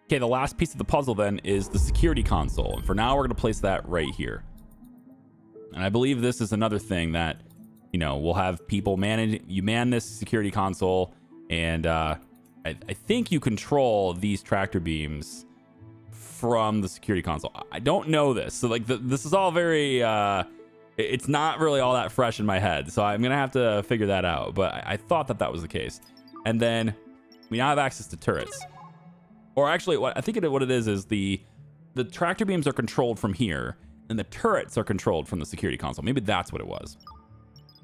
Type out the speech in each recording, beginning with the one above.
Okay, the last piece of the puzzle then is the security console. And for now, we're going to place that right here. And I believe this is another thing that, you know, we'll have people manage. You man this security console, and I think you control these tractor beams from the security console. I don't know this. So, like, this is all very... it's not really all that fresh in my head. So I'm going to have to figure that out. But I thought that that was the case. And then we now have access to turrets. Or actually, what it is the tractor beams are controlled from here, and the turrets are controlled from the security console. Maybe that's what it was.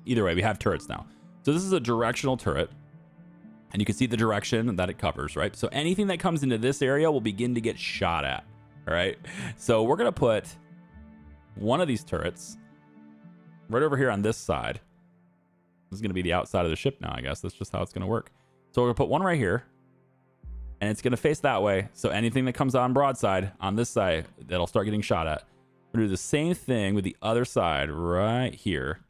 Either way, we have turrets now. So this is a directional turret, and you can see the direction that it covers, right? So anything that comes into this area will begin to get shot at, all right? So we're going to put one of these turrets right over here on this side. This is going to be the outside of the ship now, I guess. That's just how it's going to work. So we're going to put one right here. And it's going to face that way. So anything that comes on broadside on this side, that'll start getting shot at. We're going to do the same thing with the other side right here.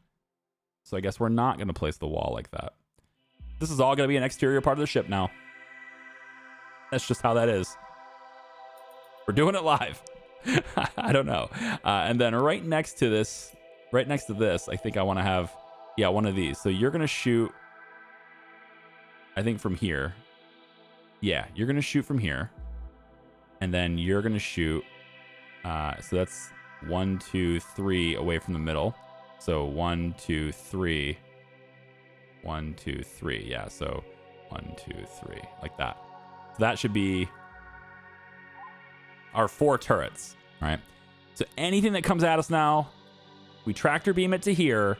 So I guess we're not going to place the wall like that. This is all going to be an exterior part of the ship now. That's just how that is. We're doing it live. I don't know. And then right next to this, I think I want to have, yeah, one of these. So you're going to shoot, I think from here. Yeah, you're going to shoot from here. And then you're going to shoot. So that's 1, 2, 3 away from the middle. So 1, 2, 3. 1, 2, 3. Yeah, so 1, 2, 3. Like that. So that should be our 4 turrets. All right. So anything that comes at us now, we tractor beam it to here.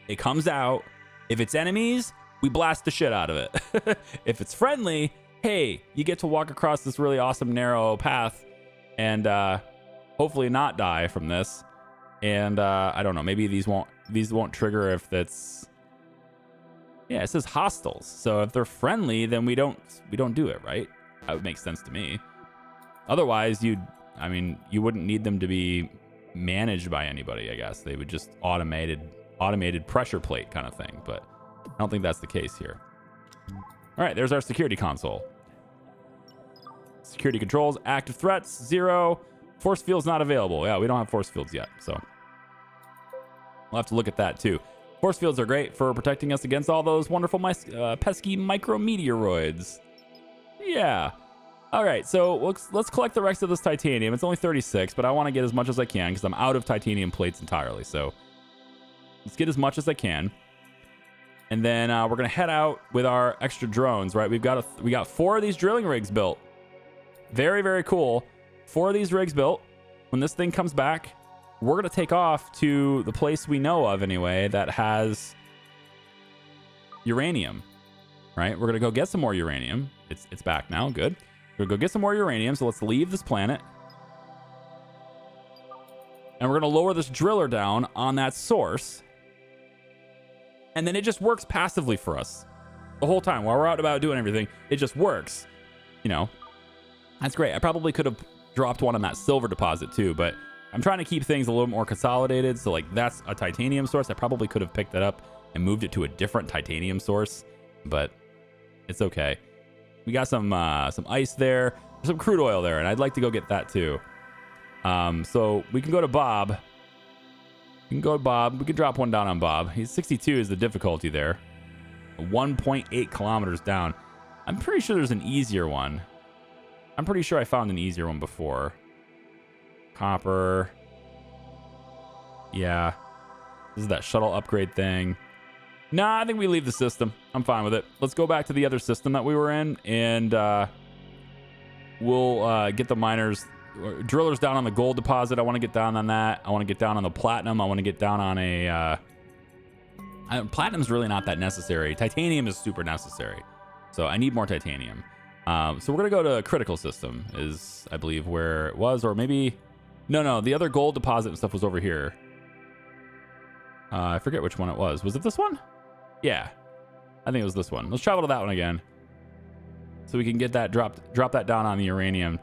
It comes out. If it's enemies, we blast the shit out of it. If it's friendly, hey, you get to walk across this really awesome narrow path and hopefully not die from this. And I don't know, maybe these won't trigger if that's, yeah, it says hostiles. So if they're friendly, then we don't do it, right? That would make sense to me. Otherwise, you wouldn't need them to be managed by anybody, I guess. They would just automated pressure plate kind of thing, but I don't think that's the case here. All right, there's our security console. Security controls, active threats, 0. Force fields not available. Yeah, we don't have force fields yet, so we'll have to look at that too. Force fields are great for protecting us against all those wonderful pesky micrometeoroids. Yeah. All right, so let's collect the rest of this titanium. It's only 36, but I want to get as much as I can because I'm out of titanium plates entirely. So let's get as much as I can. And then we're going to head out with our extra drones, right? We got 4 of these drilling rigs built. Very, very cool. 4 of these rigs built. When this thing comes back, we're going to take off to the place we know of anyway that has uranium, right? We're going to go get some more uranium. It's back now. Good. We're going to go get some more uranium. So let's leave this planet. And we're going to lower this driller down on that source. And then it just works passively for us the whole time while we're out about doing everything. It just works, you know. That's great. I probably could have dropped one on that silver deposit too, but I'm trying to keep things a little more consolidated. So like that's a titanium source. I probably could have picked that up and moved it to a different titanium source, but it's okay. We got some ice there, some crude oil there, and I'd like to go get that too. So we can go to Bob. We can go to Bob. We can drop one down on Bob. He's 62 is the difficulty there. 1.8 kilometers down. I'm pretty sure there's an easier one. I'm pretty sure I found an easier one before. Copper. Yeah. This is that shuttle upgrade thing. Nah, I think we leave the system. I'm fine with it. Let's go back to the other system that we were in, and we'll get the miners... Drillers down on the gold deposit. I want to get down on that. I want to get down on the platinum. I want to get down on a... platinum's really not that necessary. Titanium is super necessary. So I need more titanium. So we're going to go to critical system is, I believe, where it was. Or maybe... No. The other gold deposit and stuff was over here. I forget which one it was. Was it this one? Yeah. I think it was this one. Let's travel to that one again. So we can get that drop that down on the uranium.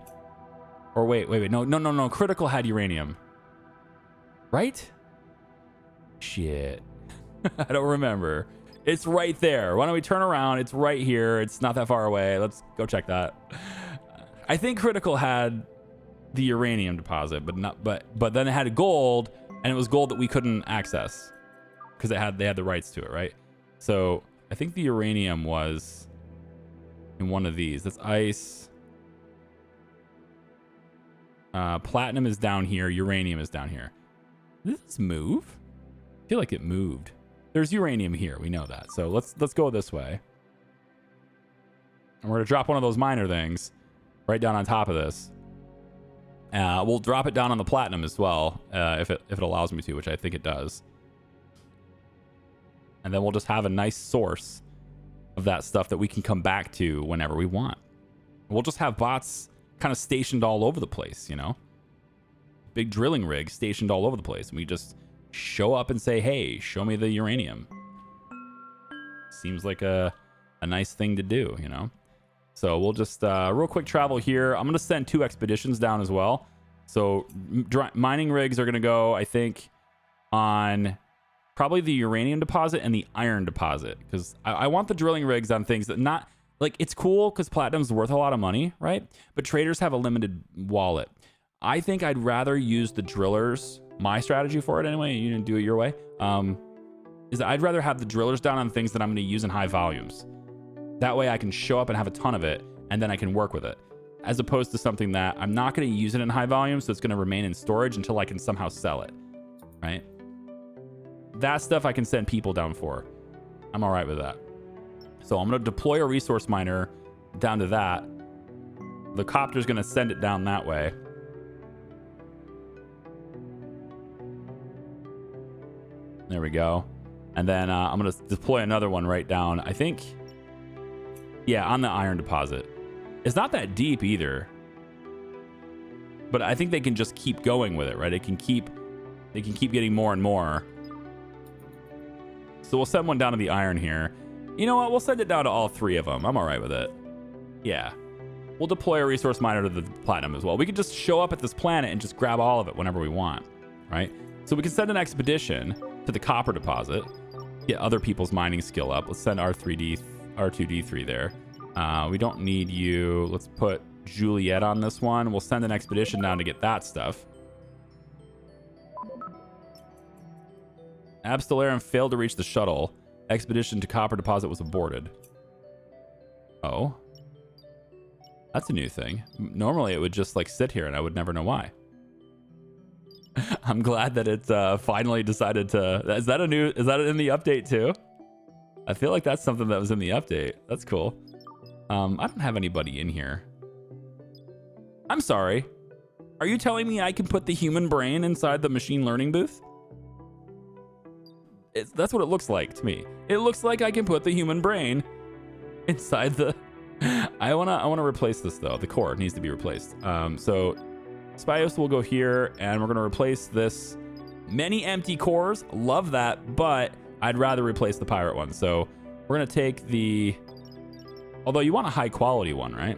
Or wait. No. Critical had uranium. Right? Shit. I don't remember. It's right there. Why don't we turn around? It's right here. It's not that far away. Let's go check that. I think Critical had the uranium deposit, but then it had gold, and it was gold that we couldn't access because they had the rights to it, right? So I think the uranium was in one of these. That's ice. Platinum is down here. Uranium is down here. Did this move? I feel like it moved. There's uranium here. We know that. So let's go this way. And we're gonna drop one of those miner things right down on top of this. We'll drop it down on the platinum as well, if it allows me to, which I think it does. And then we'll just have a nice source of that stuff that we can come back to whenever we want. We'll just have bots kind of stationed all over the place, you know? Big drilling rig stationed all over the place. And we just show up and say, hey, show me the uranium. Seems like a nice thing to do, you know? So we'll just real quick travel here. I'm going to send 2 expeditions down as well. So mining rigs are going to go, I think, on probably the uranium deposit and the iron deposit. Because I want the drilling rigs on things that not... Like, it's cool because platinum's worth a lot of money, right? But traders have a limited wallet. I think I'd rather use the drillers. My strategy for it, anyway, you didn't do it your way, is that I'd rather have the drillers down on things that I'm going to use in high volumes. That way I can show up and have a ton of it, and then I can work with it. As opposed to something that I'm not going to use it in high volumes, so it's going to remain in storage until I can somehow sell it, right? That stuff I can send people down for. I'm all right with that. So I'm going to deploy a resource miner down to that. The copter's going to send it down that way. There we go. And then I'm going to deploy another one right down, I think... Yeah, on the iron deposit. It's not that deep either. But I think they can just keep going with it, right? They can keep getting more and more. So we'll send one down to the iron here. You know what? We'll send it down to all 3 of them. I'm all right with it. Yeah. We'll deploy a resource miner to the platinum as well. We can just show up at this planet and just grab all of it whenever we want, right? So we can send an expedition to the copper deposit, get other people's mining skill up. Let's send R2D3 there. We don't need you. Let's put Juliet on this one. We'll send an expedition down to get that stuff. Abstellarum failed to reach the shuttle. Expedition to copper deposit was aborted. Oh. That's a new thing. Normally it would just like sit here and I would never know why. I'm glad that it's finally decided to... Is that in the update too? I feel like that's something that was in the update. That's cool. I don't have anybody in here. I'm sorry. Are you telling me I can put the human brain inside the machine learning booth? That's what it looks like to me. It looks like I can put the human brain inside the... I wanna replace this though. The core needs to be replaced. So Stardeus will go here, and we're gonna replace this. Many empty cores, love that, but I'd rather replace the pirate one. So we're gonna take the... Although you want a high quality one, right?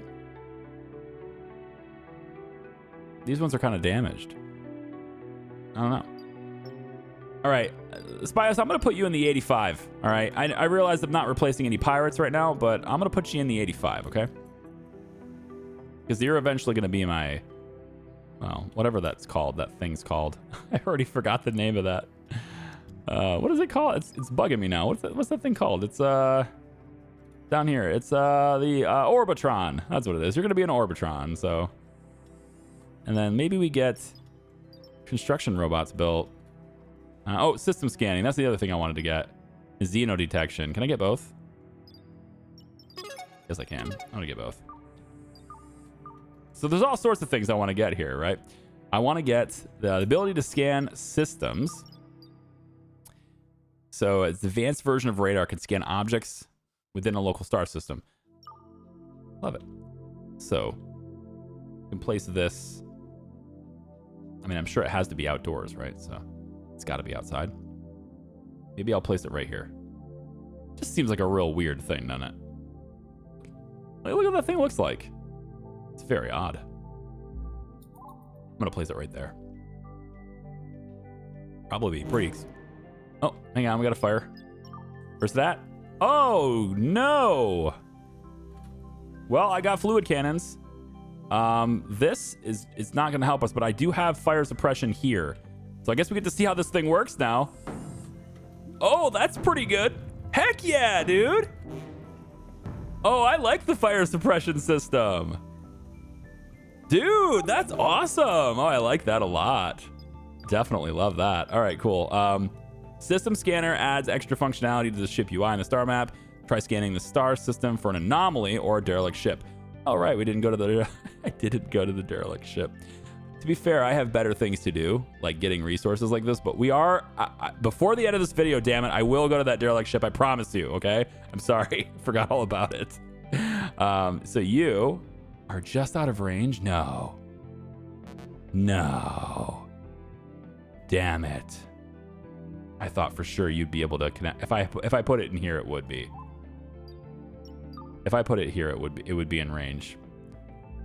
These ones are kind of damaged. I don't know. All right, Stardeus, I'm gonna put you in the 85. All right, I realize I'm not replacing any pirates right now, but I'm gonna put you in the 85, okay? Because you're eventually gonna be my... Well, whatever that's called, that thing's called. I already forgot the name of that. What is it called? It's bugging me now. What's that thing called? It's down here. It's the Orbitron. That's what it is. You're gonna be an Orbitron. So, and then maybe we get construction robots built. Oh, system scanning. That's the other thing I wanted to get. Is xeno detection. Can I get both? Yes, I can. I want to get both. So there's all sorts of things I want to get here, right? I want to get the ability to scan systems. So it's the advanced version of radar can scan objects within a local star system. Love it. So you can place this. I mean, I'm sure it has to be outdoors, right? So it's got to be outside. Maybe I'll place it right here. Just seems like a real weird thing, doesn't it? Like, look what that thing looks like. It's very odd. I'm gonna place it right there. Probably be pretty... Oh, hang on, we got a fire. Where's that? Oh, no! Well, I got fluid cannons. This is not going to help us, but I do have fire suppression here. So I guess we get to see how this thing works now. Oh, that's pretty good. Heck yeah, dude. Oh, I like the fire suppression system. Dude, that's awesome. Oh, I like that a lot. Definitely love that. All right, cool. System scanner adds extra functionality to the ship UI in the star map. Try scanning the star system for an anomaly or a derelict ship. All right, we didn't go to the I didn't go to the derelict ship. To be fair, I have better things to do, like getting resources like this, but we are before the end of this video, damn it, I will go to that derelict ship, I promise you, okay? I'm sorry. Forgot all about it. So you are just out of range? No. Damn it. I thought for sure you'd be able to connect. If I put it in here, it would be. If I put it here, it would be in range.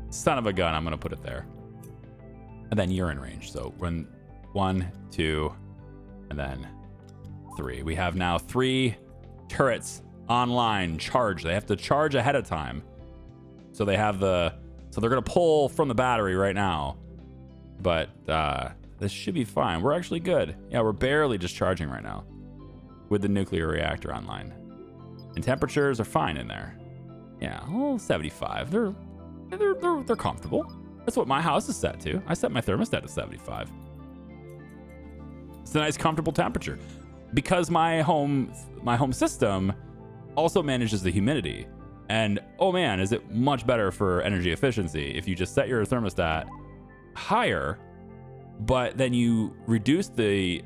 Son of a gun, I'm gonna put it there. And then you're in range. So when 1, 2, and then 3. We have now 3 turrets online charged. They have to charge ahead of time. So they have so they're gonna pull from the battery right now. But this should be fine. We're actually good. Yeah, we're barely just charging right now with the nuclear reactor online. And temperatures are fine in there. Yeah, well, 75. They're comfortable. That's what my house is set to. I set my thermostat to 75. It's a nice, comfortable temperature. Because my home system also manages the humidity. And oh man, is it much better for energy efficiency if you just set your thermostat higher, but then you reduce the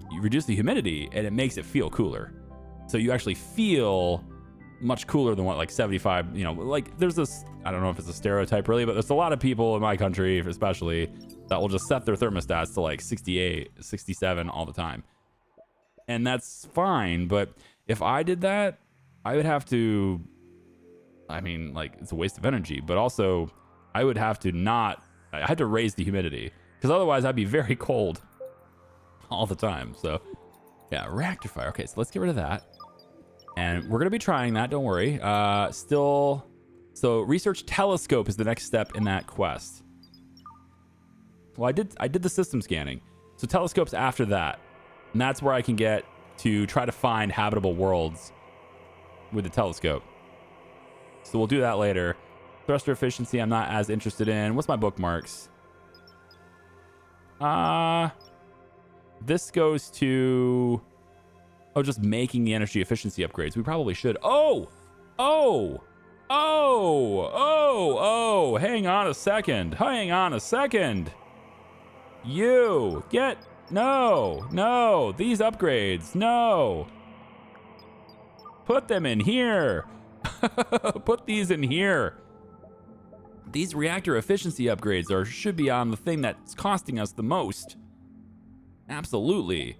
humidity and it makes it feel cooler. So you actually feel much cooler than what, like 75, you know, like there's this, I don't know if it's a stereotype really, but there's a lot of people in my country especially that will just set their thermostats to like 68, 67 all the time. And that's fine, but if I did that, I would have to, I mean, like it's a waste of energy, but also I would have to I had to raise the humidity because otherwise I'd be very cold all the time. So yeah, reactor fire. Okay, so let's get rid of that. And we're going to be trying that, don't worry. So research telescope is the next step in that quest. Well, I did the system scanning. So telescope's after that. And that's where I can get to try to find habitable worlds with the telescope. So we'll do that later. Thruster efficiency, I'm not as interested in. What's my bookmarks? This goes to... Oh, just making the energy efficiency upgrades. We probably should. Oh! Hang on a second. You get... No. These upgrades. No. Put them in here. Put these in here. These reactor efficiency upgrades should be on the thing that's costing us the most. Absolutely.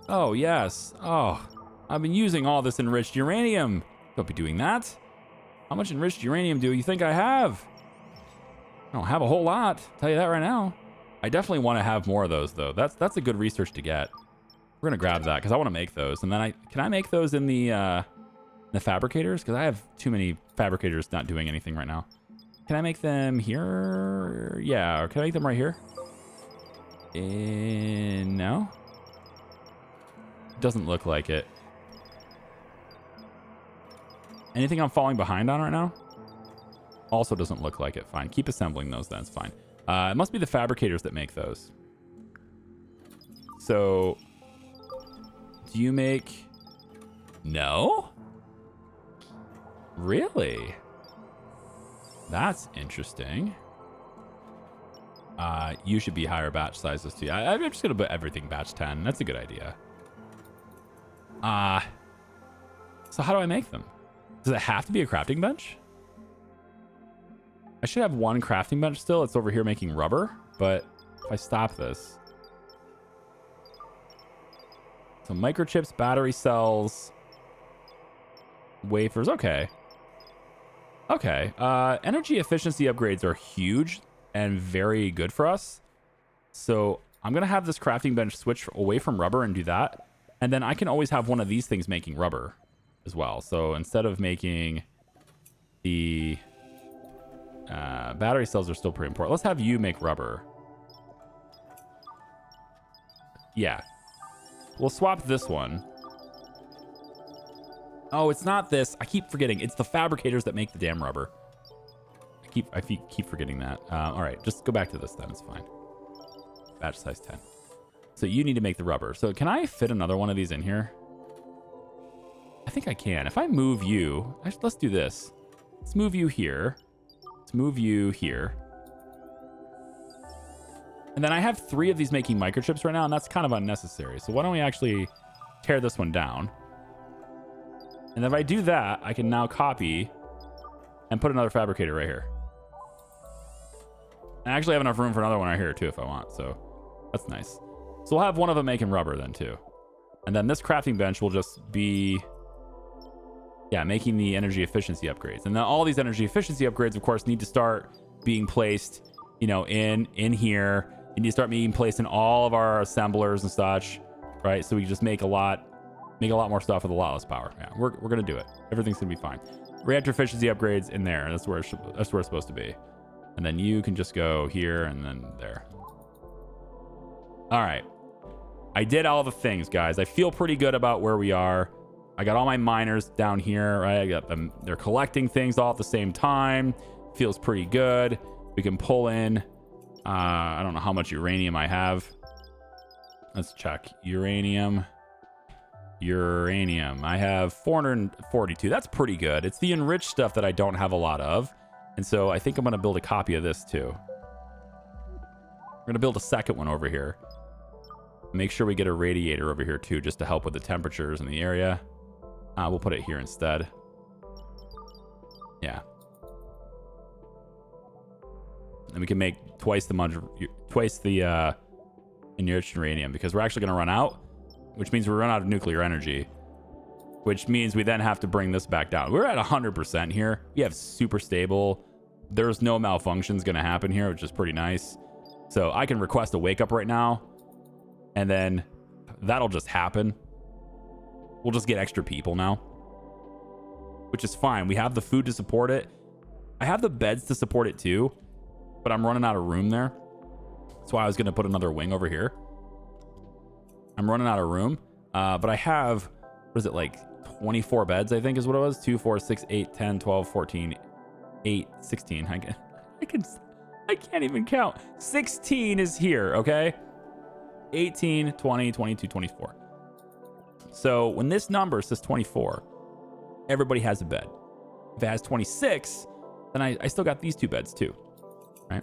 Oh, yes. Oh, I've been using all this enriched uranium. Don't be doing that. How much enriched uranium do you think I have? I don't have a whole lot. Tell you that right now. I definitely want to have more of those, though. That's a good research to get. We're going to grab that because I want to make those. And then can I make those in the fabricators? Because I have too many fabricators not doing anything right now. Can I make them here? Yeah, or can I make them right here? No. Doesn't look like it. Anything I'm falling behind on right now? Also doesn't look like it. Fine. Keep assembling those then. It's fine. It must be the fabricators that make those. So, do you make... No? Really? That's interesting. You should be higher batch sizes too. I'm just going to put everything batch 10. That's a good idea. So how do I make them? Does it have to be a crafting bench? I should have one crafting bench still. It's over here making rubber, but if I stop this. So microchips, battery cells, wafers. Okay. Energy efficiency upgrades are huge and very good for us. So I'm going to have this crafting bench switch away from rubber and do that. And then I can always have one of these things making rubber as well. So instead of making the Battery cells are still pretty important. Let's have you make rubber. Yeah. We'll swap this one. Oh, it's not this. I keep forgetting. It's the fabricators that make the damn rubber. I keep forgetting that. All right, just go back to this then. It's fine. Batch size 10. So you need to make the rubber. So can I fit another one of these in here? I think I can. If I move you, actually, let's do this. Let's move you here. Let's move you here. And then I have 3 of these making microchips right now, and that's kind of unnecessary. So why don't we actually tear this one down? And if I do that, I can now copy and put another fabricator right here. I actually have enough room for another one right here too if I want, so that's nice. So we'll have one of them making rubber then too. And then this crafting bench will just be, yeah, making the energy efficiency upgrades. And then all these energy efficiency upgrades, of course, need to start being placed, you know, in here. You need to start being placed in all of our assemblers and such, right? So we just make a lot more stuff with a lot less power. Yeah, we're gonna do it. Everything's gonna be fine. Reactor efficiency upgrades in there. That's where it's supposed to be. And then you can just go here and then there. All right. I did all the things, guys. I feel pretty good about where we are. I got all my miners down here, right? I got them. They're collecting things all at the same time. Feels pretty good. We can pull in. I don't know how much uranium I have. Let's check. Uranium. I have 442. That's pretty good. It's the enriched stuff that I don't have a lot of. And so I think I'm going to build a copy of this too. We're going to build a second one over here. Make sure we get a radiator over here too, just to help with the temperatures in the area. We'll put it here instead. Yeah. And we can make twice the enriched uranium, because we're actually going to run out, which means we run out of nuclear energy, which means we then have to bring this back down. We're at 100% here. We have super stable. There's no malfunctions going to happen here, which is pretty nice. So I can request a wake up right now, and then that'll just happen. We'll just get extra people now, which is fine. We have the food to support it. I have the beds to support it too, but I'm running out of room there. That's why I was going to put another wing over here. I'm running out of room, but I have, what is it, like 24 beds, I think is what it was. 2, 4, 6, 8, 10, 12, 14, 8, 16. I can't even count. 16 is here, okay? 18, 20, 22, 24. So when this number says 24, everybody has a bed. If it has 26, then I still got these 2 beds too, right?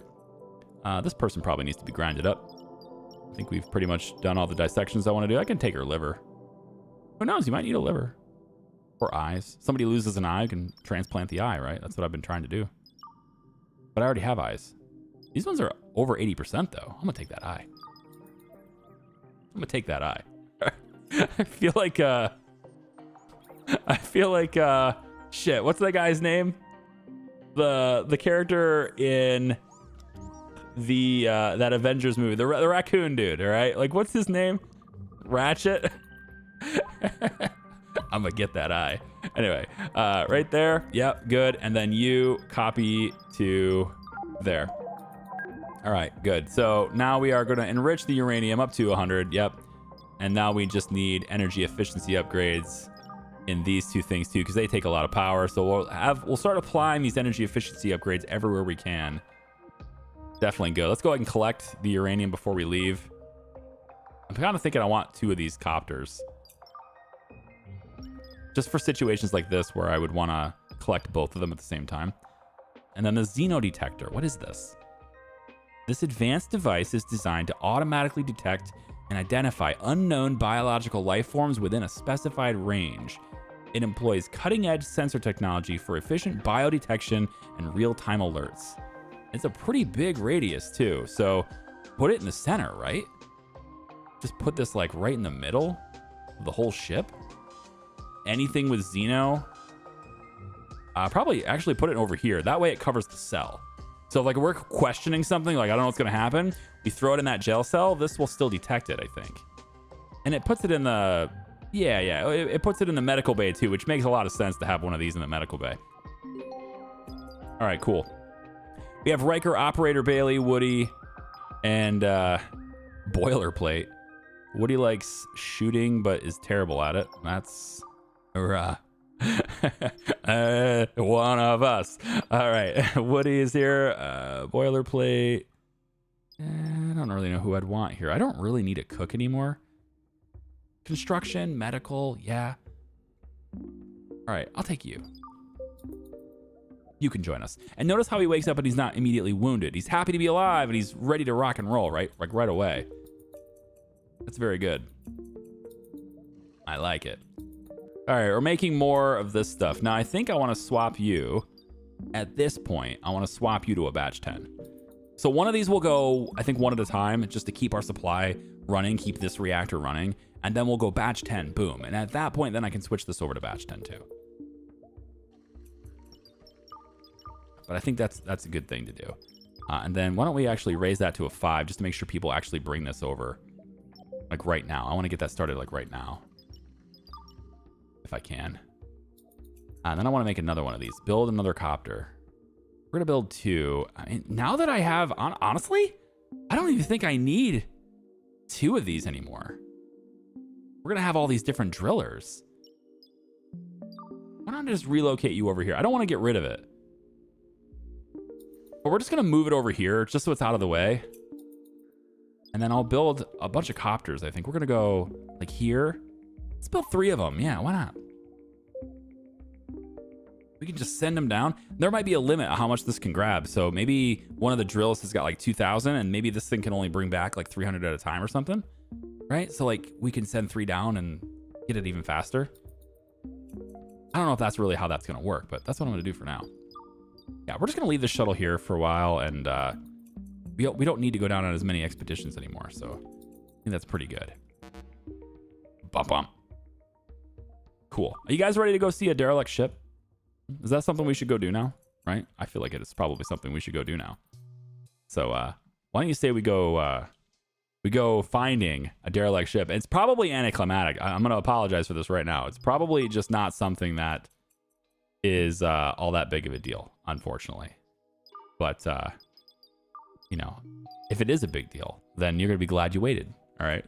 This person probably needs to be grinded up. I think we've pretty much done all the dissections I want to do. I can take her liver. Who knows? You might need a liver. Or eyes. Somebody loses an eye, you can transplant the eye, right? That's what I've been trying to do. But I already have eyes. These ones are over 80% though. I'm going to take that eye. I feel like shit, what's that guy's name? The character in the that Avengers movie, the raccoon dude, all right? Like, what's his name? Ratchet. I'm gonna get that eye. Anyway, right there. Yep, good. And then you copy to there. All right, good. So now we are going to enrich the uranium up to 100. Yep. And now we just need energy efficiency upgrades in these 2 things too, because they take a lot of power. So we'll start applying these energy efficiency upgrades everywhere we can. Definitely good. Let's go ahead and collect the uranium before we leave. I'm kind of thinking I want 2 of these copters, just for situations like this where I would want to collect both of them at the same time. And then the xenodetector. What is this? This advanced device is designed to automatically detect and identify unknown biological life forms within a specified range. It employs cutting-edge sensor technology for efficient biodetection and real-time alerts. It's a pretty big radius too, so put it in the center, right? Just put this like right in the middle of the whole ship. Anything with Xeno, probably actually put it over here. That way it covers the cell. So if, like, we're questioning something, like I don't know what's gonna happen, we throw it in that jail cell, this will still detect it, I think. And it puts it in the, it puts it in the medical bay too, which makes a lot of sense to have one of these in the medical bay. All right, cool. We have Riker, Operator Bailey, Woody, and Boilerplate. Woody likes shooting, but is terrible at it. That's one of us. All right, Woody is here. Boilerplate. I don't really know who I'd want here. I don't really need a cook anymore. Construction, medical, yeah. All right, I'll take you. You can join us. And notice how he wakes up and he's not immediately wounded. He's happy to be alive and he's ready to rock and roll, right? Like right away. That's very good. I like it. All right, we're making more of this stuff. Now, I think I want to swap you. At this point, I want to swap you to a batch 10. So one of these will go, I think, one at a time, just to keep our supply running, keep this reactor running. And then we'll go batch 10, boom. And at that point, then I can switch this over to batch 10 too. But I think that's a good thing to do. And then why don't we actually raise that to a 5 just to make sure people actually bring this over. Like right now. I want to get that started like right now. If I can. And then I want to make another one of these. Build another copter. We're going to build 2. I mean, now that I have, honestly, I don't even think I need 2 of these anymore. We're going to have all these different drillers. Why don't I just relocate you over here? I don't want to get rid of it. But we're just going to move it over here just so it's out of the way. And then I'll build a bunch of copters, I think. We're going to go like here. Let's build 3 of them. Yeah, why not? We can just send them down. There might be a limit on how much this can grab. So maybe one of the drills has got like 2,000 and maybe this thing can only bring back like 300 at a time or something. Right? So like we can send 3 down and get it even faster. I don't know if that's really how that's going to work, but that's what I'm going to do for now. Yeah, we're just going to leave the shuttle here for a while, and we don't need to go down on as many expeditions anymore, so I think that's pretty good. Bump, bump. Cool. Are you guys ready to go see a derelict ship? Is that something we should go do now? Right? I feel like it is probably something we should go do now. So why don't you say we go finding a derelict ship? It's probably anticlimactic. I'm going to apologize for this right now. It's probably just not something that is all that big of a deal, unfortunately. But, you know, if it is a big deal, then you're going to be glad you waited. All right.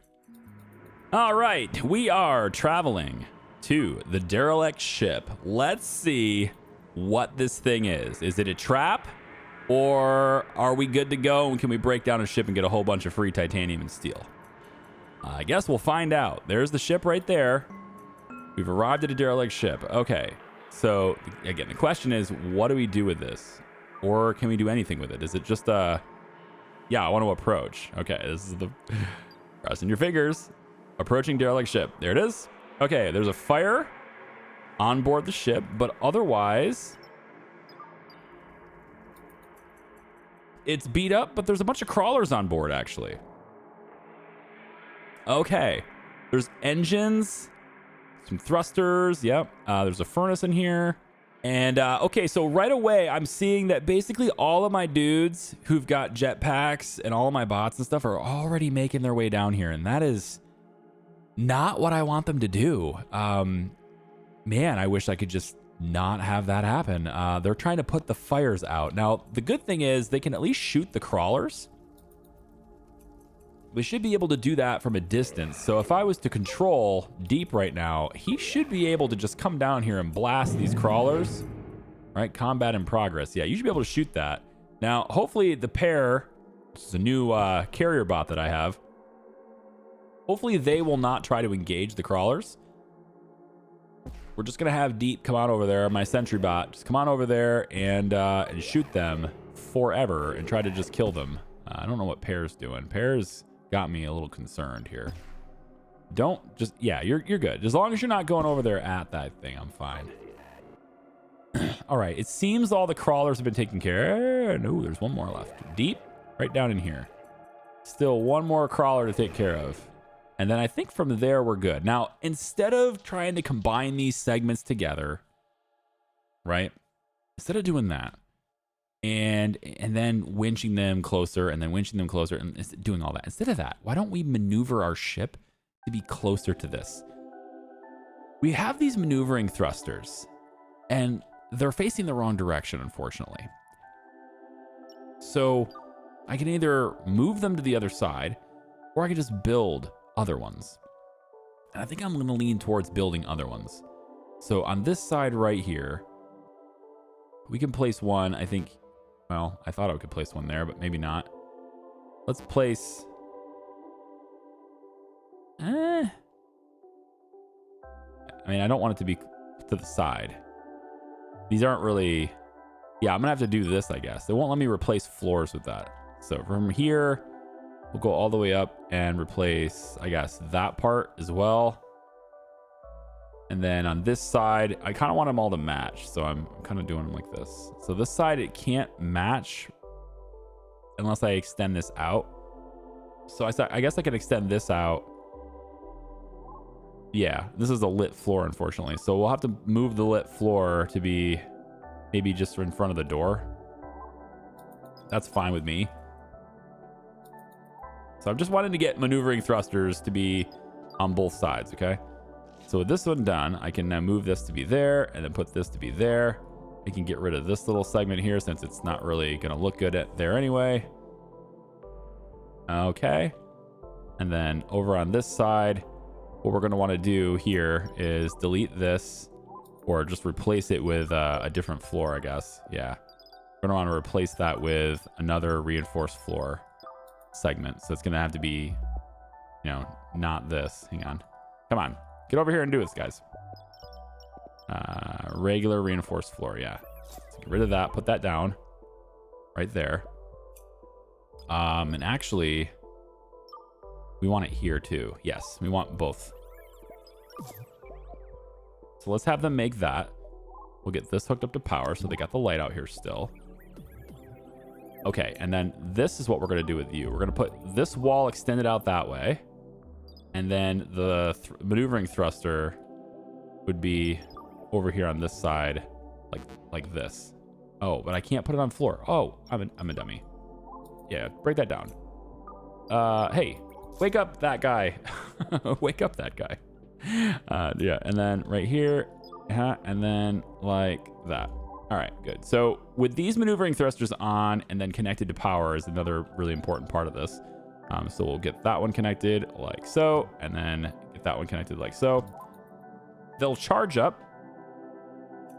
All right. We are traveling to the derelict ship. Let's see what this thing is. Is it a trap? Or are we good to go? And can we break down a ship and get a whole bunch of free titanium and steel? I guess we'll find out. There's the ship right there. We've arrived at a derelict ship. Okay. So, again, the question is, what do we do with this? Or can we do anything with it? Is it just yeah, I want to approach. Okay, this is the crossing your fingers. Approaching derelict ship. There it is. Okay, there's a fire on board the ship, but otherwise it's beat up, but there's a bunch of crawlers on board, actually. Okay, there's engines, some thrusters. Yep. There's a furnace in here. And okay, so right away, I'm seeing that basically all of my dudes who've got jetpacks and all of my bots and stuff are already making their way down here. And that is not what I want them to do. Man, I wish I could just not have that happen. They're trying to put the fires out. Now, the good thing is they can at least shoot the crawlers. We should be able to do that from a distance. So if I was to control Deep right now, he should be able to just come down here and blast these crawlers. Right? Combat in progress. Yeah, you should be able to shoot that. Now, hopefully the pair, this is a new carrier bot that I have. Hopefully they will not try to engage the crawlers. We're just going to have Deep come on over there, my sentry bot. Just come on over there and shoot them forever and try to just kill them. I don't know what Pair's doing. Pair's got me a little concerned here. Don't just, yeah, you're good. As long as you're not going over there at that thing, I'm fine. All right, it seems all the crawlers have been taken care of. No, there's one more left. Deep, right down in here. Still one more crawler to take care of. And then I think from there we're good. Now, instead of trying to combine these segments together, right? Instead of doing that, and then winching them closer and then winching them closer and doing all that. Instead of that, why don't we maneuver our ship to be closer to this? We have these maneuvering thrusters and they're facing the wrong direction, unfortunately. So I can either move them to the other side, or I can just build other ones. And I think I'm going to lean towards building other ones. So on this side right here, we can place one. I think, well, I thought I could place one there, but maybe not. Let's place... I mean, I don't want it to be to the side. These aren't really... Yeah, I'm going to have to do this, I guess. They won't let me replace floors with that. So from here, we'll go all the way up and replace, I guess, that part as well. And then on this side, I kind of want them all to match. So I'm kind of doing them like this. So this side, it can't match unless I extend this out. So I guess I can extend this out. Yeah, this is a lit floor, unfortunately. So we'll have to move the lit floor to be maybe just in front of the door. That's fine with me. So I'm just wanting to get maneuvering thrusters to be on both sides, okay? So with this one done, I can now move this to be there and then put this to be there. I can get rid of this little segment here since it's not really going to look good at there anyway. Okay. And then over on this side, what we're going to want to do here is delete this or just replace it with a different floor, I guess. Yeah. We're going to want to replace that with another reinforced floor segment. So it's going to have to be, you know, not this. Hang on. Come on. Get over here and do this, guys. Regular reinforced floor, yeah. So get rid of that. Put that down right there. And actually, we want it here too. Yes, we want both. So let's have them make that. We'll get this hooked up to power so they got the light out here still. Okay, and then this is what we're going to do with you. We're going to put this wall extended out that way. And then the maneuvering thruster would be over here on this side, like this. Oh, but I can't put it on floor. Oh, I'm a dummy. Yeah, break that down. Hey, wake up that guy. Wake up that guy. Yeah, and then right here, and then like that. All right, good. So with these maneuvering thrusters on and then connected to power is another really important part of this. So we'll get that one connected like so, and then get that one connected like so. They'll charge up,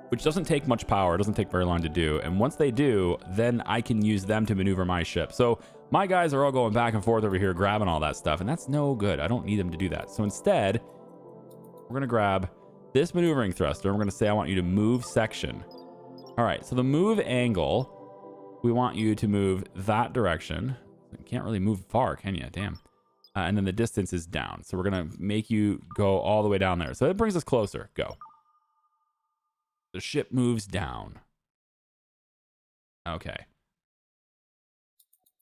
which doesn't take much power. It doesn't take very long to do. And once they do, then I can use them to maneuver my ship. So my guys are all going back and forth over here, grabbing all that stuff, and that's no good. I don't need them to do that. So instead, we're going to grab this maneuvering thruster. And we're going to say, I want you to move section. All right, so the move angle, we want you to move that direction. You can't really move far, can you? Damn. And then the distance is down. So we're going to make you go all the way down there. So that brings us closer. Go. The ship moves down. Okay.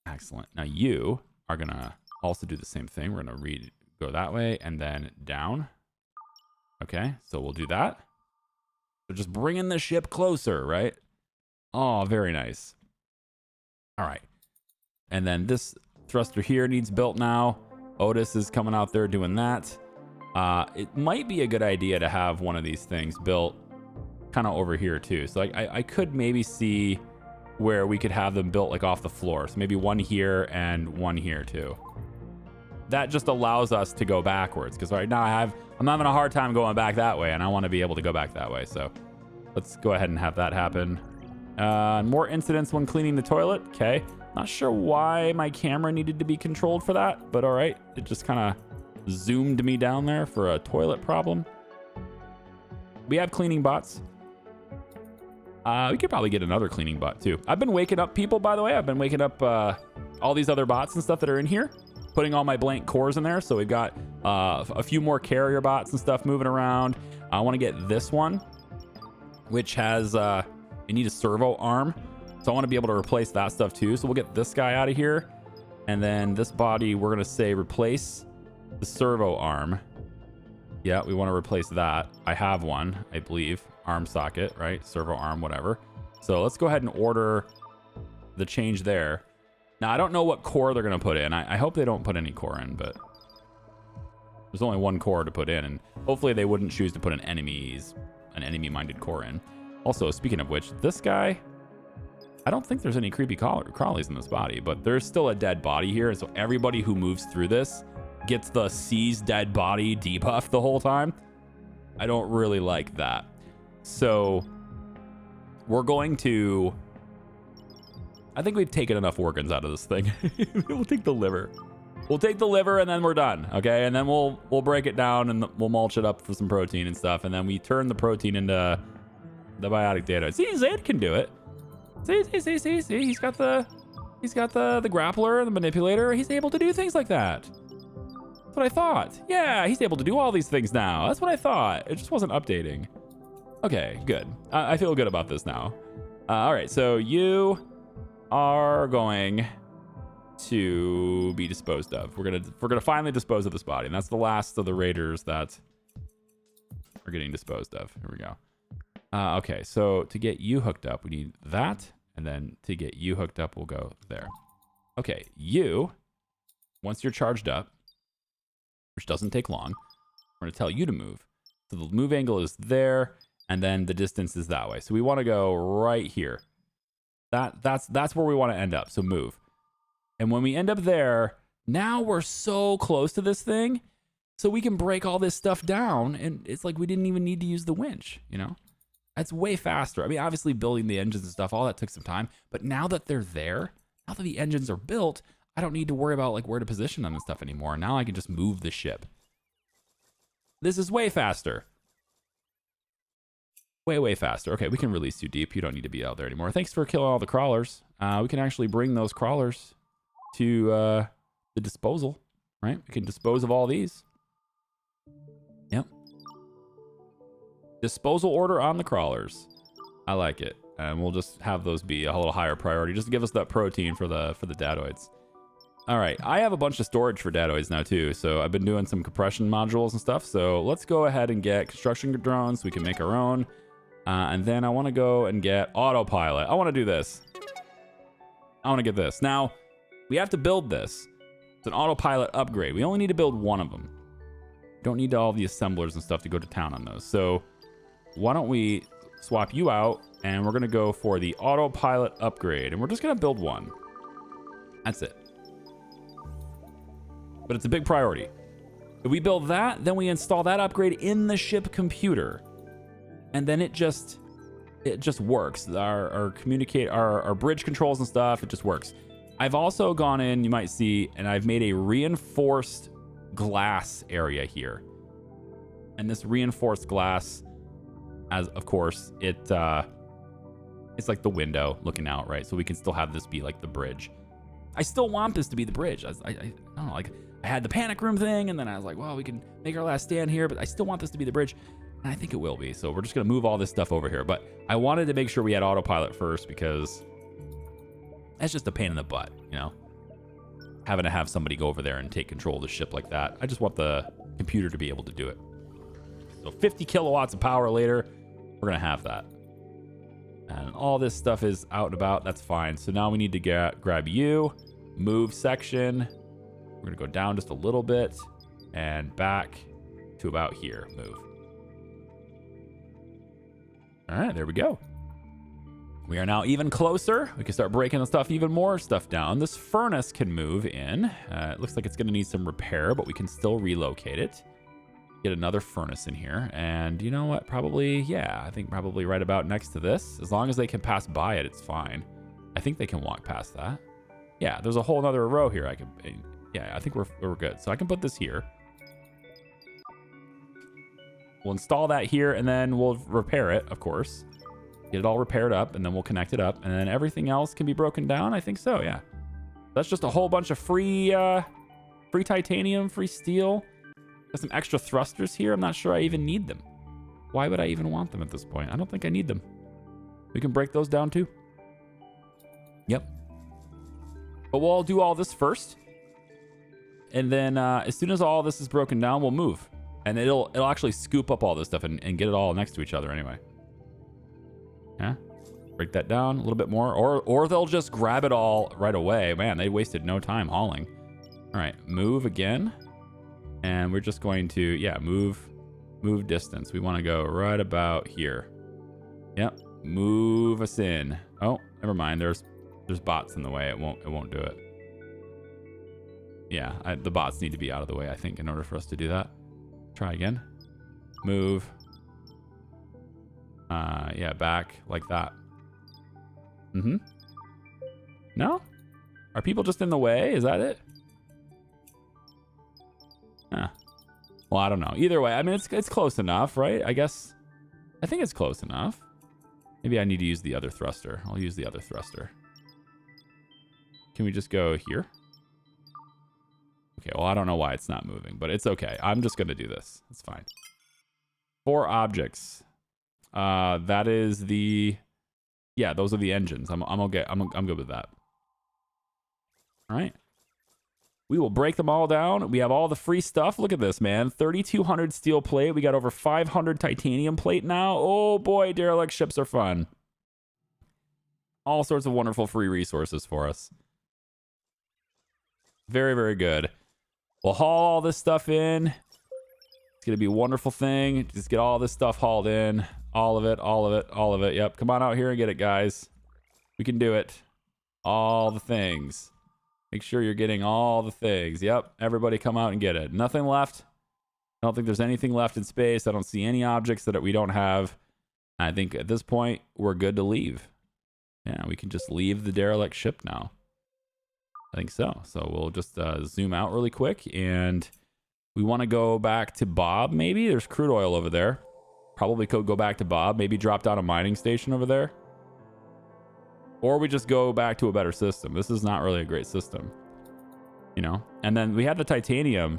Excellent. Now you are going to also do the same thing. We're going to go that way and then down. Okay, so we'll do that. So just bringing the ship closer, right? Oh, very nice. All right. And then this thruster here needs built now. Otis is coming out there doing that. It might be a good idea to have one of these things built kind of over here too. So I could maybe see where we could have them built like off the floor. So maybe one here and one here too. That just allows us to go backwards because right now I'm having a hard time going back that way and I want to be able to go back that way. So let's go ahead and have that happen. More incidents when cleaning the toilet. Okay. Not sure why my camera needed to be controlled for that, but all right. It just kind of zoomed me down there for a toilet problem. We have cleaning bots. We could probably get another cleaning bot too. I've been waking up people, by the way. I've been waking up all these other bots and stuff that are in here, putting all my blank cores in there. So we've got a few more carrier bots and stuff moving around. I want to get this one, which has, I need a servo arm. So I want to be able to replace that stuff too. So we'll get this guy out of here. And then this body, we're going to say replace the servo arm. Yeah, we want to replace that. I have one, I believe. Arm socket, right? Servo arm, whatever. So let's go ahead and order the change there. Now, I don't know what core they're going to put in. I hope they don't put any core in, but there's only one core to put in. And hopefully they wouldn't choose to put an enemy-minded core in. Also, speaking of which, this guy, I don't think there's any creepy crawlies in this body, but there's still a dead body here. And so everybody who moves through this gets the sees dead body debuff the whole time. I don't really like that. So we're going to... I think we've taken enough organs out of this thing. We'll take the liver. We'll take the liver and then we're done, okay? And then we'll break it down and we'll mulch it up for some protein and stuff. And then we turn the protein into the biotic data. See, Zayd can do it. See. He's got the grappler, the manipulator. He's able to do things like that. That's what I thought. Yeah, he's able to do all these things now. That's what I thought. It just wasn't updating. Okay, good. I feel good about this now. All right, so you are going to be disposed of. We're gonna finally dispose of this body, and that's the last of the raiders that are getting disposed of. Here we go. Okay, so to get you hooked up, we need that, and then to get you hooked up, we'll go there. Okay, you, once you're charged up, which doesn't take long, we're gonna tell you to move. So the move angle is there, and then the distance is that way. So we want to go right here. That's where we want to end up. So move. And when we end up there, now we're so close to this thing, so we can break all this stuff down, and it's like we didn't even need to use the winch, you know? That's way faster. I mean, obviously building the engines and stuff, all that took some time, but now that they're there, now that the engines are built, I don't need to worry about like where to position them and stuff anymore. Now I can just move the ship. This is way faster. Way faster. Okay, we can release you deep. You don't need to be out there anymore. Thanks for killing all the crawlers. We can actually bring those crawlers to the disposal, right? We can dispose of all these. Yep. Disposal order on the crawlers. I like it. And we'll just have those be a little higher priority, just to give us that protein for the dadoids. All right, I have a bunch of storage for dadoids now too, so I've been doing some compression modules and stuff. So let's go ahead and get construction drones so we can make our own. And then I want to go and get autopilot. I want to do this. I want to get this. Now, we have to build this. It's an autopilot upgrade. We only need to build one of them. Don't need all the assemblers and stuff to go to town on those. So why don't we swap you out, and we're going to go for the autopilot upgrade, and we're just going to build one. That's it. But it's a big priority. If we build that, then we install that upgrade in the ship computer. And then it just works. Our bridge controls and stuff, it just works. I've also gone in, you might see, and I've made a reinforced glass area here. And this reinforced glass, as of course, it's like the window looking out, right? So we can still have this be like the bridge. I still want this to be the bridge. I don't know, like I had the panic room thing, and then I was like, well, we can make our last stand here, but I still want this to be the bridge. And I think it will be. So we're just going to move all this stuff over here. But I wanted to make sure we had autopilot first, because that's just a pain in the butt, you know? Having to have somebody go over there and take control of the ship like that. I just want the computer to be able to do it. So 50 kilowatts of power later, we're going to have that. And all this stuff is out and about. That's fine. So now we need to grab you, move section. We're going to go down just a little bit and back to about here. Move. All right, there we go. We are now even closer. We can start breaking the stuff, even more stuff down. This furnace can move in. It looks like it's going to need some repair, but we can still relocate it. Get another furnace in here. And you know what? Probably, yeah, I think probably right about next to this. As long as they can pass by it, it's fine. I think they can walk past that. Yeah, there's a whole nother row here. I think we're good. So I can put this here. We'll install that here, and then we'll repair it, of course. Get it all repaired up, and then we'll connect it up, and then everything else can be broken down. I think so, yeah. That's just a whole bunch of free titanium, free steel. Got some extra thrusters here. I'm not sure I even need them. Why would I even want them at this point? I don't think I need them. We can break those down too. Yep. But we'll do all this first. And then as soon as all this is broken down, we'll move. And it'll actually scoop up all this stuff and get it all next to each other anyway. Yeah. Break that down a little bit more. Or they'll just grab it all right away. Man, they wasted no time hauling. All right, move again. And we're just going to, yeah, move distance. We want to go right about here. Yep. Move us in. Oh, Never mind. There's bots in the way. It won't do it. Yeah, the bots need to be out of the way, I think, in order for us to do that. Try again. Move. Yeah, back like that. Mm-hmm. No? Are people just in the way? Is that it? Huh. Well, I don't know. Either way, I mean, it's close enough, right? I think it's close enough. Maybe I need to use the other thruster. I'll use the other thruster. Can we just go here? Okay, well, I don't know why it's not moving, but it's okay. I'm just going to do this. It's fine. 4 objects. That is the... Yeah, those are the engines. I'm okay. I'm good with that. All right. We will break them all down. We have all the free stuff. Look at this, man. 3,200 steel plate. We got over 500 titanium plate now. Oh, boy. Derelict ships are fun. All sorts of wonderful free resources for us. Very, very good. We'll haul all this stuff in. It's going to be a wonderful thing. Just get all this stuff hauled in. All of it, all of it, all of it. Yep. Come on out here and get it, guys. We can do it. All the things. Make sure you're getting all the things. Yep. Everybody come out and get it. Nothing left. I don't think there's anything left in space. I don't see any objects that we don't have. I think at this point, we're good to leave. Yeah, we can just leave the derelict ship now. I think so. So we'll just zoom out really quick. And we want to go back to Bob, maybe? There's crude oil over there. Probably could go back to Bob. Maybe drop down a mining station over there. Or we just go back to a better system. This is not really a great system. You know? And then we have the titanium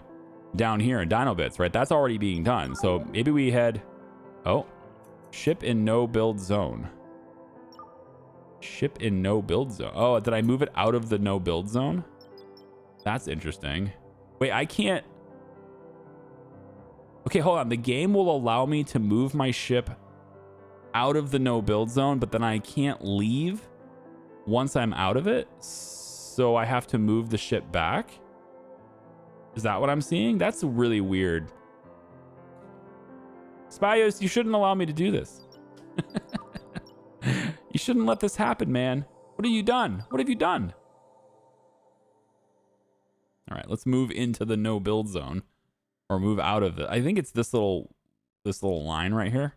down here in Dino Bits, right? That's already being done. So maybe we head... Oh. Ship in no build zone. Ship in no build zone. Oh, did I move it out of the no build zone? That's interesting. Wait, I can't... Okay, hold on. The game will allow me to move my ship out of the no build zone, but then I can't leave once I'm out of it. So I have to move the ship back. Is that what I'm seeing? That's really weird. Spyos, you shouldn't allow me to do this. You shouldn't let this happen, man. What have you done? What have you done? All right, let's move into the no build zone. Or move out of it. I think it's this little line right here.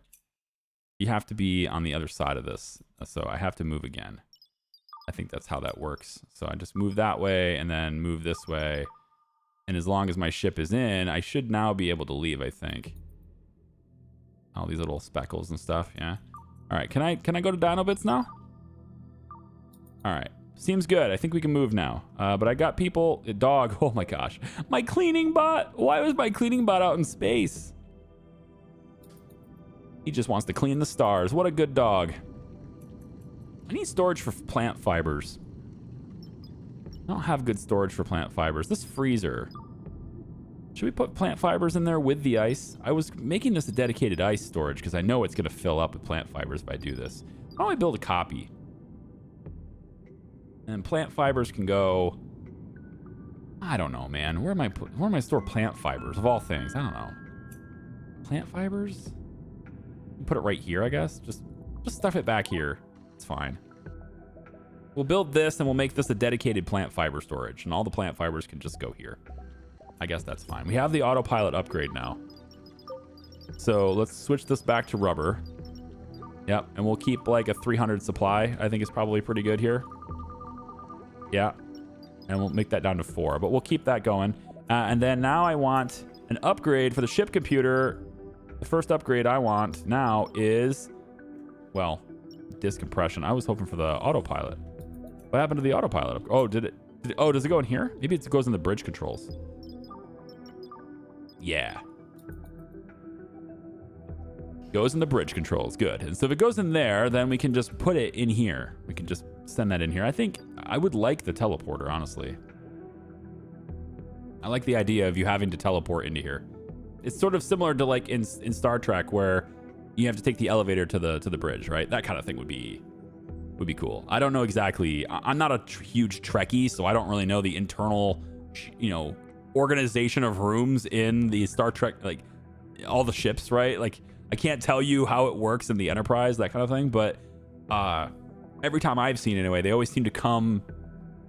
You have to be on the other side of this. So I have to move again. I think that's how that works. So I just move that way and then move this way. And as long as my ship is in, I should now be able to leave, I think. All these little speckles and stuff, yeah. All right, can I go to Dino Bits now? All right. Seems good. I think we can move now. But I got people... Dog. Oh my gosh. My cleaning bot. Why was my cleaning bot out in space? He just wants to clean the stars. What a good dog. I need storage for plant fibers. I don't have good storage for plant fibers. This freezer. Should we put plant fibers in there with the ice? I was making this a dedicated ice storage because I know it's going to fill up with plant fibers if I do this. Why don't I build a copy? And plant fibers can go... I don't know, man. Where am I store plant fibers of all things? I don't know. Plant fibers? Put it right here, I guess. Just stuff it back here. It's fine. We'll build this and we'll make this a dedicated plant fiber storage. And all the plant fibers can just go here. I guess that's fine. We have the autopilot upgrade now. So let's switch this back to rubber. Yep. And we'll keep like a 300 supply. I think it's probably pretty good here. Yeah. And we'll make that down to 4. But we'll keep that going. And then now I want an upgrade for the ship computer. The first upgrade I want now is, well, disk compression. I was hoping for the autopilot. What happened to the autopilot? Oh, oh, does it go in here? Maybe it goes in the bridge controls. Yeah. Goes in the bridge controls. Good. And so if it goes in there, then we can just put it in here. We can just send that in here. I think I would like the teleporter, honestly. I like the idea of you having to teleport into here. It's sort of similar to like in Star Trek where you have to take the elevator to the bridge, right? That kind of thing would be cool. I don't know exactly. I'm not a huge Trekkie, so I don't really know the internal, organization of rooms in the Star Trek, like all the ships, right? Like I can't tell you how it works in the Enterprise, that kind of thing. But every time I've seen anyway, they always seem to come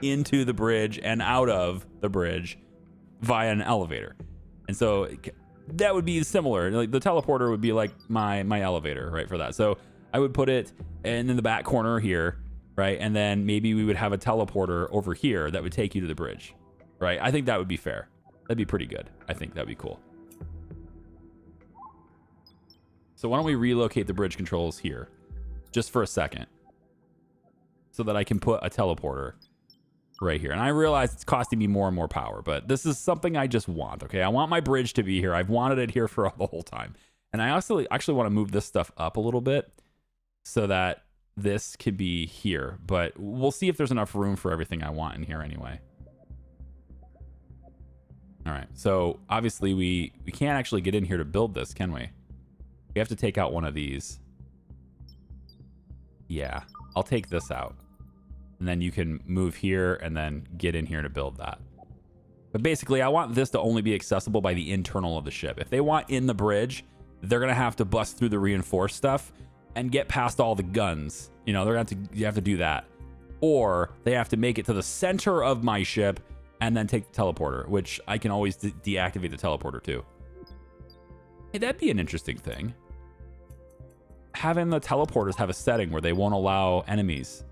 into the bridge and out of the bridge via an elevator. And so that would be similar. Like the teleporter would be like my elevator, right, for that. So I would put it in the back corner here, right? And then maybe we would have a teleporter over here that would take you to the bridge, right? I think that would be fair. That'd be pretty good. I think that'd be cool. So why don't we relocate the bridge controls here just for a second so that I can put a teleporter right here. And I realize it's costing me more and more power, but this is something I just want, okay? I want my bridge to be here. I've wanted it here for the whole time. And I also actually want to move this stuff up a little bit so that this could be here, but we'll see if there's enough room for everything I want in here anyway. All right, so obviously we can't actually get in here to build this, can we? We have to take out one of these. Yeah, I'll take this out. And then you can move here and then get in here to build that. But basically, I want this to only be accessible by the internal of the ship. If they want in the bridge, they're going to have to bust through the reinforced stuff and get past all the guns. You know, you have to do that. Or they have to make it to the center of my ship and then take the teleporter, which I can always deactivate the teleporter too. Hey, that'd be an interesting thing. Having the teleporters have a setting where they won't allow enemies,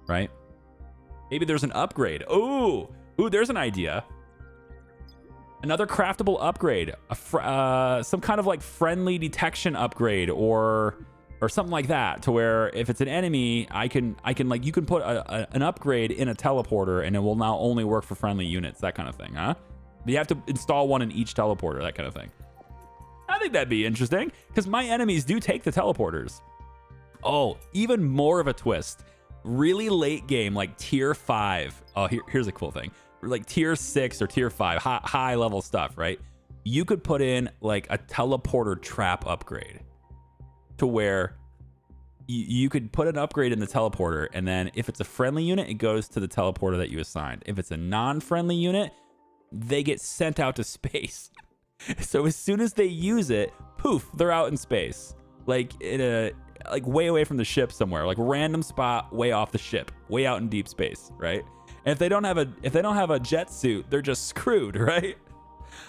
right? Maybe there's an upgrade. Ooh, there's an idea. Another craftable upgrade, some kind of like friendly detection upgrade or something like that, to where if it's an enemy, I can like, you can put an upgrade in a teleporter and it will now only work for friendly units, that kind of thing, huh? You have to install one in each teleporter, that kind of thing. I think that'd be interesting because my enemies do take the teleporters. Oh, even more of a twist. Really late game, like tier 5. Oh, here's a cool thing. Like tier 6 or tier 5, high level stuff, right? You could put in like a teleporter trap upgrade to where you could put an upgrade in the teleporter, and then if it's a friendly unit, it goes to the teleporter that you assigned. If it's a non-friendly unit, they get sent out to space. So as soon as they use it, poof, they're out in space, like like way away from the ship somewhere, like random spot way off the ship, way out in deep space, right? And if they don't have a jet suit, they're just screwed, right?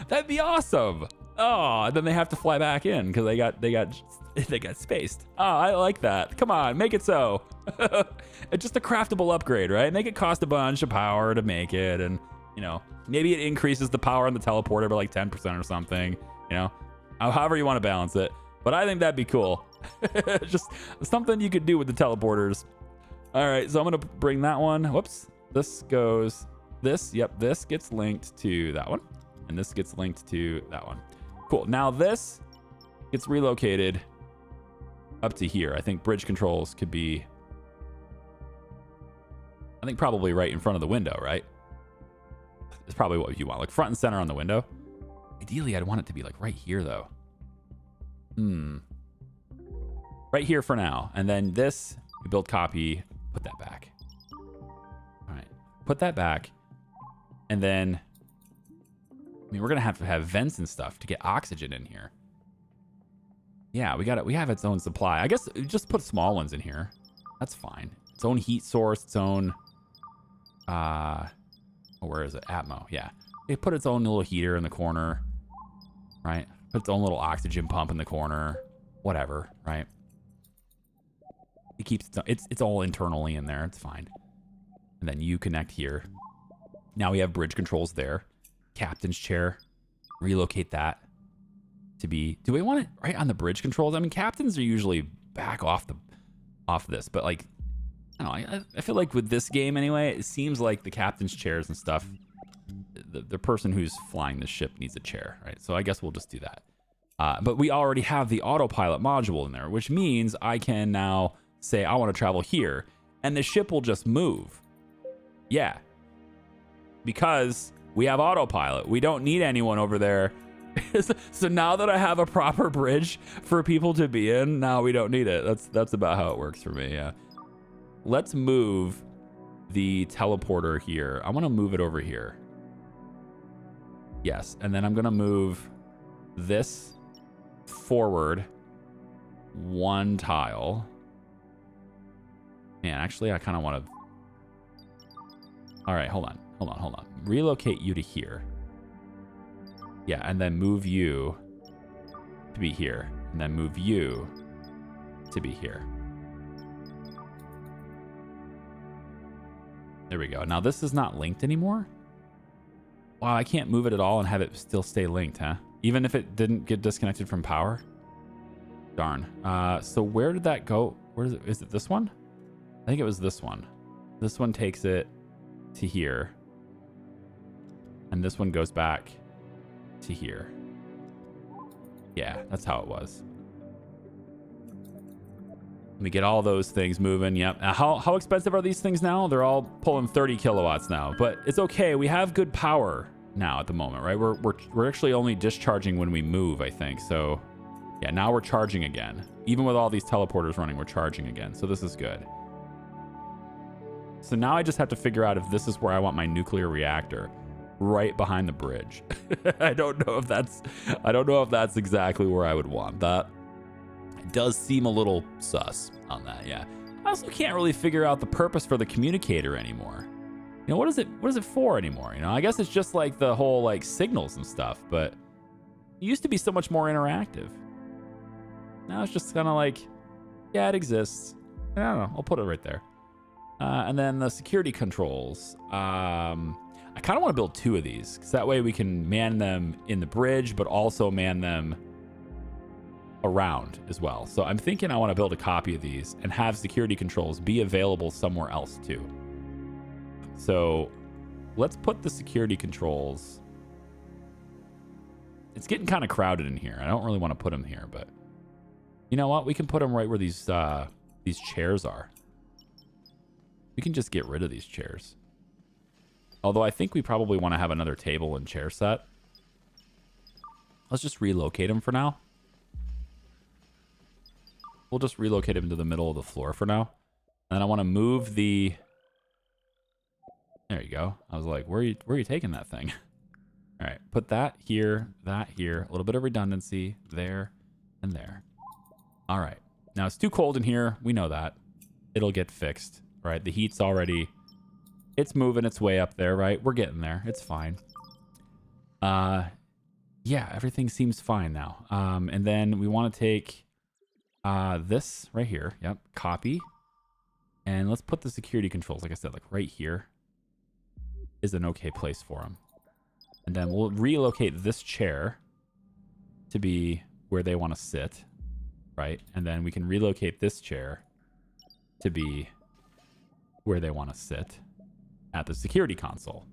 That'd be awesome. Oh, and then they have to fly back in because they got spaced. Oh, I like that. Come on, make it so. It's just a craftable upgrade, right? Make it cost a bunch of power to make it, and you know, maybe it increases the power on the teleporter by like 10% or something, you know, however you want to balance it. But I think that'd be cool. Just something you could do with the teleporters. All right, so I'm going to bring that one. Whoops. This goes, yep, this gets linked to that one. And this gets linked to that one. Cool. Now this gets relocated up to here. I think bridge controls could be, I think probably right in front of the window, right? It's probably what you want, like front and center on the window. Ideally, I'd want it to be like right here though. Right here for now. And then this, we build copy, put that back. All right, put that back. And then, I mean, we're gonna have to have vents and stuff to get oxygen in here. Yeah, we have its own supply. I guess just put small ones in here. That's fine. Its own heat source, its own, where is it? Atmo, yeah. It put its own little heater in the corner, right? Put its own little oxygen pump in the corner, whatever, right? It keeps, it's all internally in there, it's fine. And then you connect here. Now we have bridge controls there. Captain's chair, relocate that to be, do we want it right on the bridge controls? I mean, captains are usually back off this, but like, I don't know, I feel like with this game anyway, it seems like the captain's chairs and stuff, the person who's flying the ship needs a chair, right? So I guess we'll just do that. But we already have the autopilot module in there, which means I can now say I want to travel here, and the ship will just move. Yeah. Because we have autopilot. We don't need anyone over there. So now that I have a proper bridge for people to be in, now we don't need it. That's about how it works for me, yeah. Let's move the teleporter here. I want to move it over here. Yes, and then I'm going to move this forward one tile. Man, actually, I kind of want to... All right, hold on. Relocate you to here. Yeah, and then move you to be here. And then move you to be here. There we go. Now, this is not linked anymore. Wow, I can't move it at all and have it still stay linked, huh? Even if it didn't get disconnected from power? Darn. So where did that go? Where is it? Is it this one? I think it was this one. This one takes it to here. And this one goes back to here. Yeah, that's how it was. Let me get all those things moving. Yep. How expensive are these things now? They're all pulling 30 kilowatts now, but it's okay. We have good power now at the moment, right? We're actually only discharging when we move, I think. So yeah, now we're charging again. Even with all these teleporters running, we're charging again. So this is good. So now I just have to figure out if this is where I want my nuclear reactor, right behind the bridge. I don't know if that's exactly where I would want that. It does seem a little sus on that, yeah. I also can't really figure out the purpose for the communicator anymore. You know, what is it for anymore? You know, I guess it's just like the whole like signals and stuff, but it used to be so much more interactive. Now it's just kind of like, yeah, it exists. I don't know. I'll put it right there. And then the security controls. I kind of want to build 2 of these, because that way we can man them in the bridge, but also man them around as well. So I'm thinking I want to build a copy of these and have security controls be available somewhere else too. So let's put the security controls. It's getting kind of crowded in here. I don't really want to put them here, but you know what? We can put them right where these chairs are. We can just get rid of these chairs. Although I think we probably want to have another table and chair set. Let's just relocate them for now. We'll just relocate him to the middle of the floor for now. And then I want to move the... There you go. I was like, where are you taking that thing? All right, put that here, a little bit of redundancy there and there. All right. Now it's too cold in here. We know that. It'll get fixed, right? The heat's already... It's moving its way up there, right? We're getting there. It's fine. Yeah, everything seems fine now. And then we want to take... this right here. Yep. Copy. And let's put the security controls, like I said, like right here is an okay place for them. And then we'll relocate this chair to be where they want to sit, right? And then we can relocate this chair to be where they want to sit at the security console.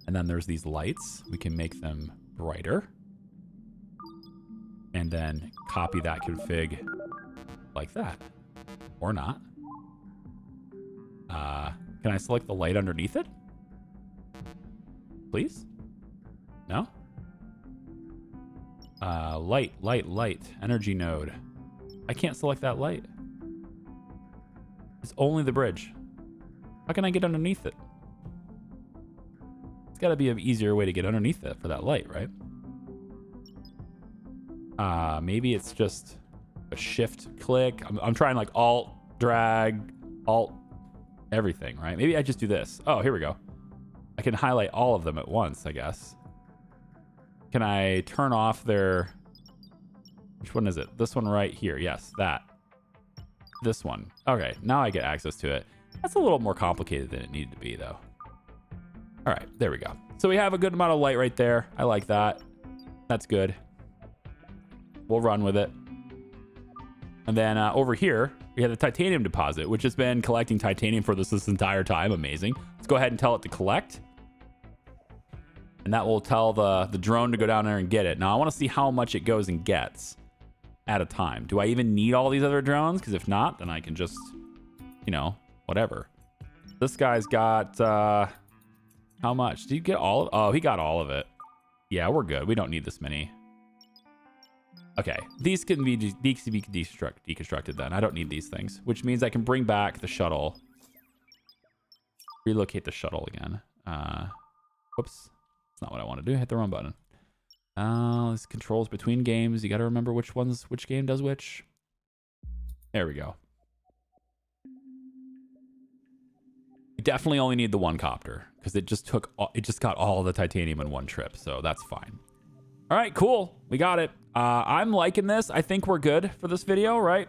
And then there's these lights. We can make them brighter. And then copy that config like that. Or not. Can I select the light underneath it? Please? No? Light. Energy node. I can't select that light. It's only the bridge. How can I get underneath it? It's got to be an easier way to get underneath it for that light, right? Maybe it's just a shift click. I'm trying like alt, drag, alt, everything, right? Maybe I just do this. Oh, here we go. I can highlight all of them at once, I guess. Can I turn off their... Which one is it? This one right here. Yes, that. This one. Okay, now I get access to it. That's a little more complicated than it needed to be, though. All right, there we go. So we have a good amount of light right there. I like that. That's good. We'll run with it. And then over here, we have the titanium deposit, which has been collecting titanium for this entire time. Amazing. Let's go ahead and tell it to collect. And that will tell the drone to go down there and get it. Now, I want to see how much it goes and gets at a time. Do I even need all these other drones? Because if not, then I can just, you know, whatever. This guy's got, how much? Did you get all of it? Oh, he got all of it. Yeah, we're good. We don't need this many. Okay, these can be deconstructed then. I don't need these things, which means I can bring back the shuttle. Relocate the shuttle again. Whoops. That's not what I want to do. Hit the wrong button. This controls between games. You got to remember which game does which. There we go. We definitely only need the one copter because it just got all the titanium in one trip. So that's fine. All right, cool. We got it. I'm liking this. I think we're good for this video, right?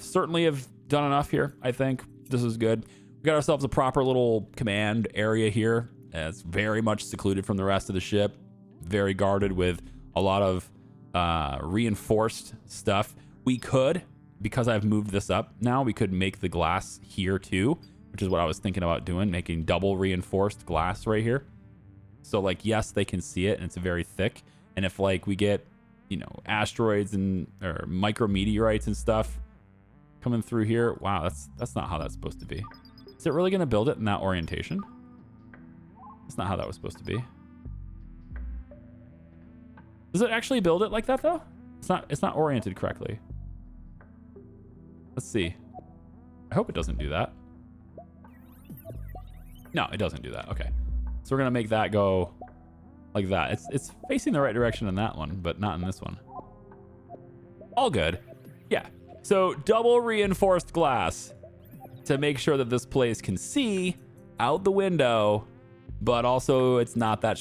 Certainly have done enough here. I think this is good. We got ourselves a proper little command area here. It's very much secluded from the rest of the ship. Very guarded with a lot of reinforced stuff. We could, because I've moved this up now, we could make the glass here too, which is what I was thinking about doing, making double reinforced glass right here. So like, yes, they can see it and it's very thick. And if like we get, you know, asteroids and or micrometeorites and stuff coming through here, wow, that's not how that's supposed to be. Is it really going to build it in that orientation? That's not how that was supposed to be. Does it actually build it like that though? It's not oriented correctly. Let's see. I hope it doesn't do that. No, it doesn't do that. Okay. So we're going to make that go like that. It's facing the right direction in that one, but not in this one. All good. Yeah. So double reinforced glass to make sure that this place can see out the window, but also it's not that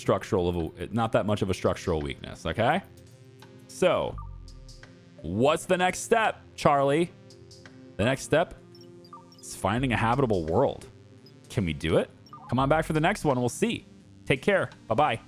not that much of a structural weakness. Okay. So what's the next step, Charlie? The next step is finding a habitable world. Can we do it? Come on back for the next one. We'll see. Take care. Bye-bye.